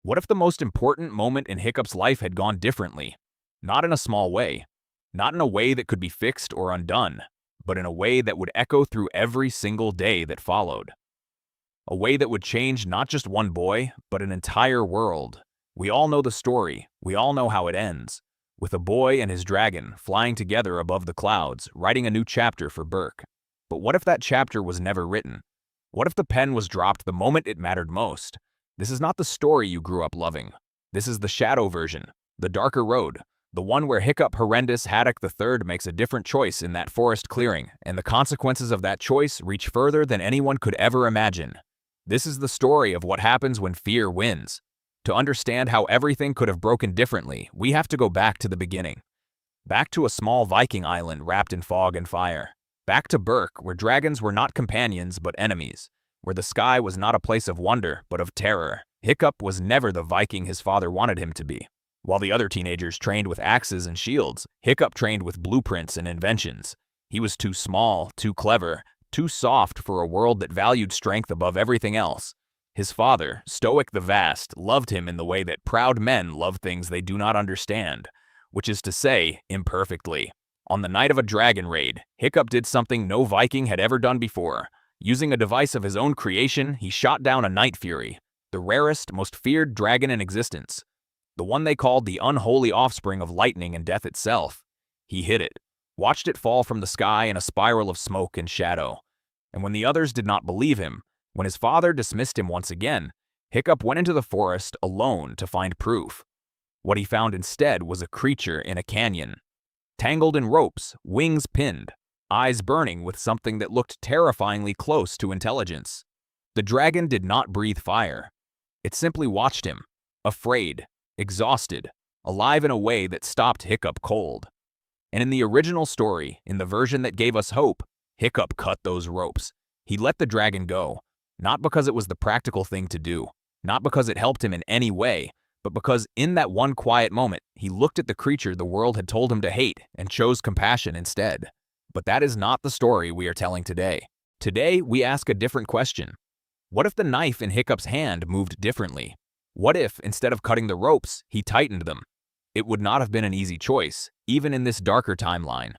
What if the most important moment in Hiccup's life had gone differently? Not in a small way. Not in a way that could be fixed or undone, but in a way that would echo through every single day that followed. A way that would change not just one boy, but an entire world. We all know the story. We all know how it ends, with a boy and his dragon flying together above the clouds, writing a new chapter for Berk. But what if that chapter was never written? What if the pen was dropped the moment it mattered most? This is not the story you grew up loving. This is the shadow version, the darker road, the one where Hiccup Horrendous Haddock III makes a different choice in that forest clearing, and the consequences of that choice reach further than anyone could ever imagine. This is the story of what happens when fear wins. To understand how everything could have broken differently, we have to go back to the beginning. Back to a small Viking island wrapped in fog and fire. Back to Berk, where dragons were not companions but enemies. Where the sky was not a place of wonder but of terror. Hiccup was never the Viking his father wanted him to be. While the other teenagers trained with axes and shields, Hiccup trained with blueprints and inventions. He was too small, too clever, too soft for a world that valued strength above everything else. His father, Stoic the Vast, loved him in the way that proud men love things they do not understand, which is to say, imperfectly. On the night of a dragon raid, Hiccup did something no Viking had ever done before. Using a device of his own creation, he shot down a Night Fury, the rarest, most feared dragon in existence. The one they called the unholy offspring of lightning and death itself. He hit it, watched it fall from the sky in a spiral of smoke and shadow. And when the others did not believe him, when his father dismissed him once again, Hiccup went into the forest alone to find proof. What he found instead was a creature in a canyon. Tangled in ropes, wings pinned, eyes burning with something that looked terrifyingly close to intelligence. The dragon did not breathe fire. It simply watched him, afraid, exhausted, alive in a way that stopped Hiccup cold. And in the original story, in the version that gave us hope, Hiccup cut those ropes. He let the dragon go, not because it was the practical thing to do, not because it helped him in any way, but because in that one quiet moment, he looked at the creature the world had told him to hate and chose compassion instead. But that is not the story we are telling today. Today, we ask a different question. What if the knife in Hiccup's hand moved differently? What if, instead of cutting the ropes, he tightened them? It would not have been an easy choice, even in this darker timeline.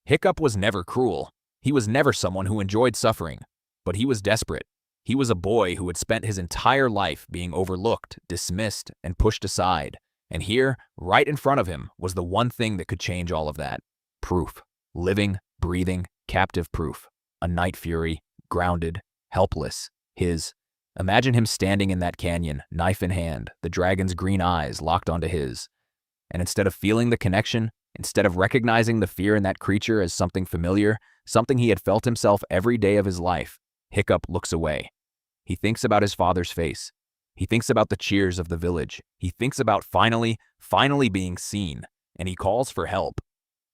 Hiccup was never cruel. He was never someone who enjoyed suffering. But he was desperate. He was a boy who had spent his entire life being overlooked, dismissed, and pushed aside. And here, right in front of him, was the one thing that could change all of that. Proof. Living, breathing, captive proof. A Night Fury, grounded, helpless. His. Imagine him standing in that canyon, knife in hand, the dragon's green eyes locked onto his. And instead of feeling the connection, instead of recognizing the fear in that creature as something familiar, something he had felt himself every day of his life, Hiccup looks away. He thinks about his father's face. He thinks about the cheers of the village. He thinks about finally being seen, and he calls for help.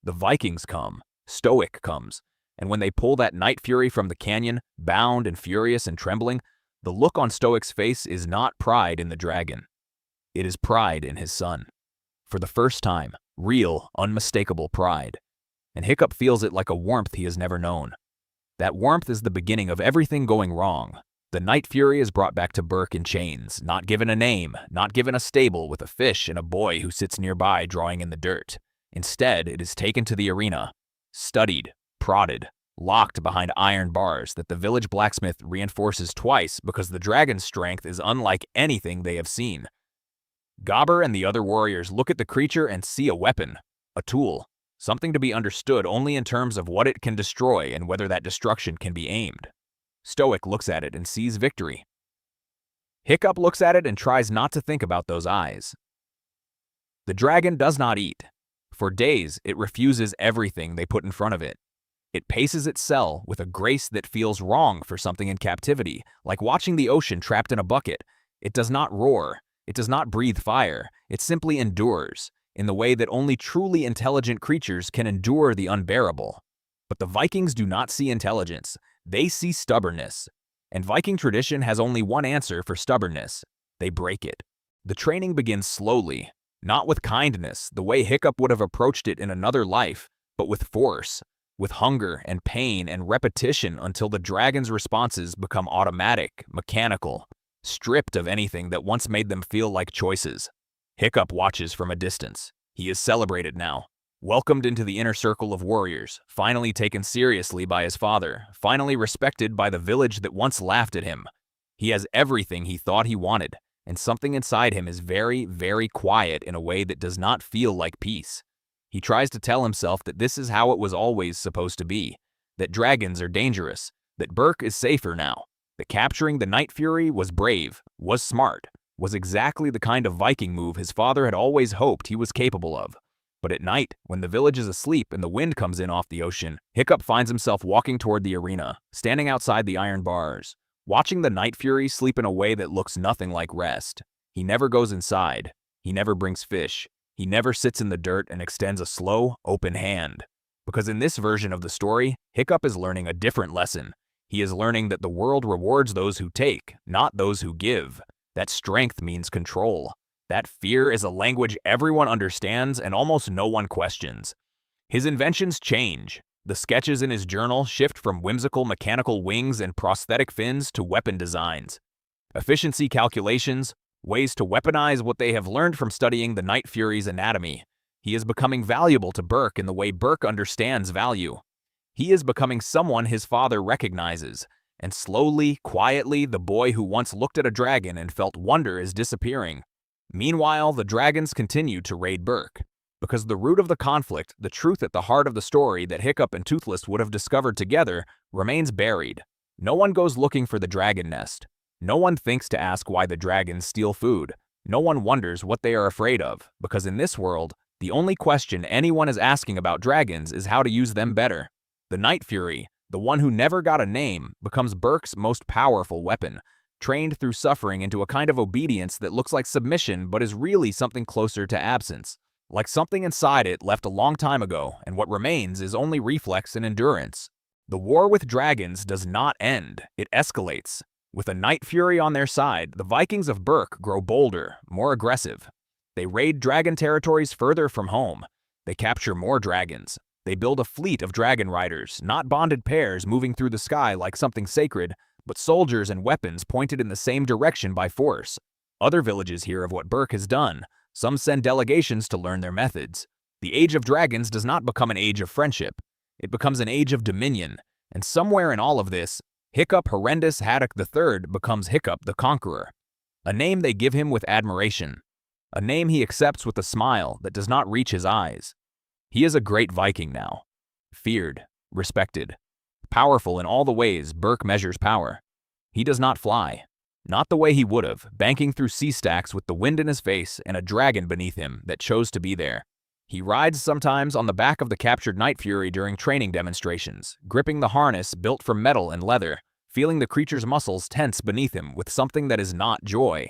The Vikings come. Stoic comes. And when they pull that Night Fury from the canyon, bound and furious and trembling, the look on Stoic's face is not pride in the dragon. It is pride in his son. For the first time, real, unmistakable pride. And Hiccup feels it like a warmth he has never known. That warmth is the beginning of everything going wrong. The Night Fury is brought back to Berk in chains, not given a name, not given a stable with a fish and a boy who sits nearby drawing in the dirt. Instead, it is taken to the arena, studied, prodded, locked behind iron bars that the village blacksmith reinforces twice because the dragon's strength is unlike anything they have seen. Gobber and the other warriors look at the creature and see a weapon, a tool, something to be understood only in terms of what it can destroy and whether that destruction can be aimed. Stoic looks at it and sees victory. Hiccup looks at it and tries not to think about those eyes. The dragon does not eat. For days, it refuses everything they put in front of it. It paces its cell with a grace that feels wrong for something in captivity, like watching the ocean trapped in a bucket. It does not roar. It does not breathe fire. It simply endures, in the way that only truly intelligent creatures can endure the unbearable. But the Vikings do not see intelligence. They see stubbornness. And Viking tradition has only one answer for stubbornness. They break it. The training begins slowly, not with kindness, the way Hiccup would have approached it in another life, but with force, with hunger and pain and repetition until the dragon's responses become automatic, mechanical. stripped of anything that once made them feel like choices. Hiccup watches from a distance. He is celebrated now, welcomed into the inner circle of warriors, finally taken seriously by his father, finally respected by the village that once laughed at him. He has everything he thought he wanted, and something inside him is very, very quiet in a way that does not feel like peace. He tries to tell himself that this is how it was always supposed to be, that dragons are dangerous, that Berk is safer now, that capturing the Night Fury was brave, was smart, was exactly the kind of Viking move his father had always hoped he was capable of. But at night, when the village is asleep and the wind comes in off the ocean, Hiccup finds himself walking toward the arena, standing outside the iron bars, watching the Night Fury sleep in a way that looks nothing like rest. He never goes inside. He never brings fish. He never sits in the dirt and extends a slow, open hand. Because in this version of the story, Hiccup is learning a different lesson. He is learning that the world rewards those who take, not those who give. That strength means control. That fear is a language everyone understands and almost no one questions. His inventions change. The sketches in his journal shift from whimsical mechanical wings and prosthetic fins to weapon designs. Efficiency calculations, ways to weaponize what they have learned from studying the Night Fury's anatomy. He is becoming valuable to Berk in the way Berk understands value. He is becoming someone his father recognizes, and slowly, quietly, the boy who once looked at a dragon and felt wonder is disappearing. Meanwhile, the dragons continue to raid Berk. Because the root of the conflict, the truth at the heart of the story that Hiccup and Toothless would have discovered together, remains buried. No one goes looking for the dragon nest. No one thinks to ask why the dragons steal food. No one wonders what they are afraid of, because in this world, the only question anyone is asking about dragons is how to use them better. The Night Fury, the one who never got a name, becomes Berk's most powerful weapon, trained through suffering into a kind of obedience that looks like submission but is really something closer to absence. Like something inside it left a long time ago, and what remains is only reflex and endurance. The war with dragons does not end, it escalates. With a Night Fury on their side, the Vikings of Berk grow bolder, more aggressive. They raid dragon territories further from home. They capture more dragons. They build a fleet of dragon riders, not bonded pairs moving through the sky like something sacred, but soldiers and weapons pointed in the same direction by force. Other villages hear of what Berk has done. Some send delegations to learn their methods. The Age of Dragons does not become an age of friendship. It becomes an age of dominion. And somewhere in all of this, Hiccup Horrendous Haddock III becomes Hiccup the Conqueror. A name they give him with admiration. A name he accepts with a smile that does not reach his eyes. He is a great Viking now. Feared, respected, powerful in all the ways Berk measures power. He does not fly. Not the way he would have, banking through sea stacks with the wind in his face and a dragon beneath him that chose to be there. He rides sometimes on the back of the captured Night Fury during training demonstrations, gripping the harness built from metal and leather, feeling the creature's muscles tense beneath him with something that is not joy.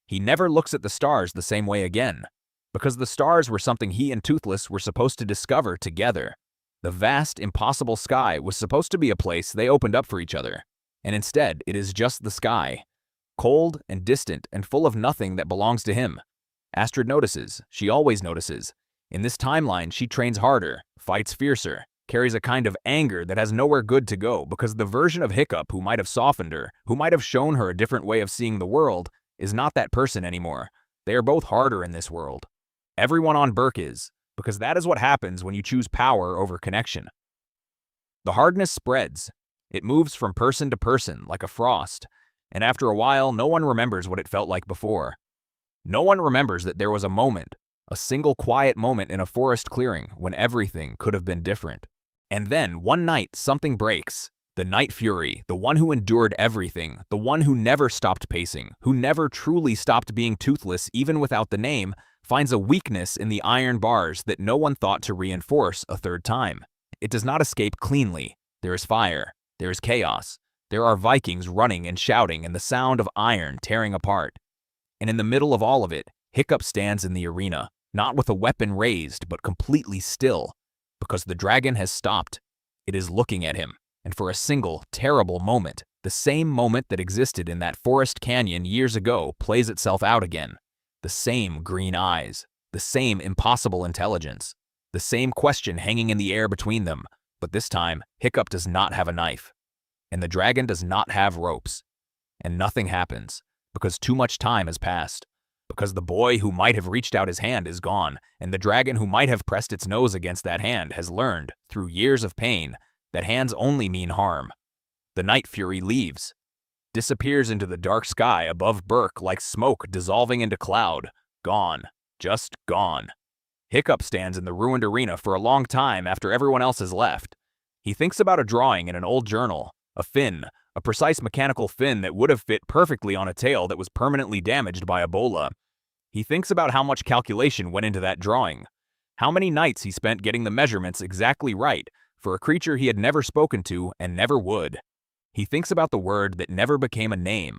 He never looks at the stars the same way again, because the stars were something he and Toothless were supposed to discover together. The vast, impossible sky was supposed to be a place they opened up for each other, and instead it is just the sky. Cold and distant and full of nothing that belongs to him. Astrid notices. She always notices. In this timeline, she trains harder, fights fiercer, carries a kind of anger that has nowhere good to go because the version of Hiccup who might have softened her, who might have shown her a different way of seeing the world, is not that person anymore. They are both harder in this world. Everyone on Berk is, because that is what happens when you choose power over connection. The hardness spreads. It moves from person to person like a frost. And after a while, no one remembers what it felt like before. No one remembers that there was a moment, a single quiet moment in a forest clearing when everything could have been different. And then, one night, something breaks. The Night Fury, the one who endured everything, the one who never stopped pacing, who never truly stopped being toothless even without the name, finds a weakness in the iron bars that no one thought to reinforce a third time. It does not escape cleanly. There is fire. There is chaos. There are Vikings running and shouting and the sound of iron tearing apart. And in the middle of all of it, Hiccup stands in the arena, not with a weapon raised, but completely still, because the dragon has stopped. It is looking at him, and for a single, terrible moment, the same moment that existed in that forest canyon years ago plays itself out again. The same green eyes, the same impossible intelligence, the same question hanging in the air between them, but this time, Hiccup does not have a knife. And the dragon does not have ropes. And nothing happens. Because too much time has passed. Because the boy who might have reached out his hand is gone, and the dragon who might have pressed its nose against that hand has learned, through years of pain, that hands only mean harm. The night fury leaves, disappears into the dark sky above Berk like smoke dissolving into cloud. Gone. Just gone. Hiccup stands in the ruined arena for a long time after everyone else has left. He thinks about a drawing in an old journal, a fin, a precise mechanical fin that would have fit perfectly on a tail that was permanently damaged by Ebola. He thinks about how much calculation went into that drawing, how many nights he spent getting the measurements exactly right for a creature he had never spoken to and never would. He thinks about the word that never became a name,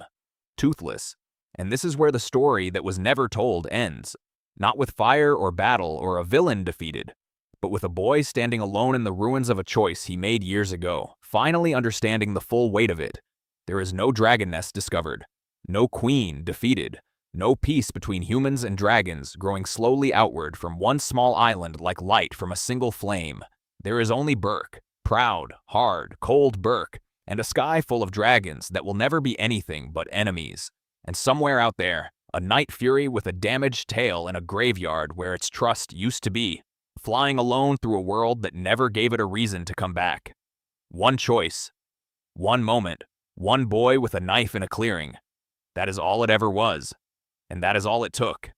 Toothless, and this is where the story that was never told ends, not with fire or battle or a villain defeated, but with a boy standing alone in the ruins of a choice he made years ago, finally understanding the full weight of it. There is no dragon nest discovered, no queen defeated, no peace between humans and dragons growing slowly outward from one small island like light from a single flame. There is only Berk, proud, hard, cold Berk, and a sky full of dragons that will never be anything but enemies. And somewhere out there, a night fury with a damaged tail in a graveyard where its trust used to be, flying alone through a world that never gave it a reason to come back. One choice, one moment, one boy with a knife in a clearing. That is all it ever was, and that is all it took.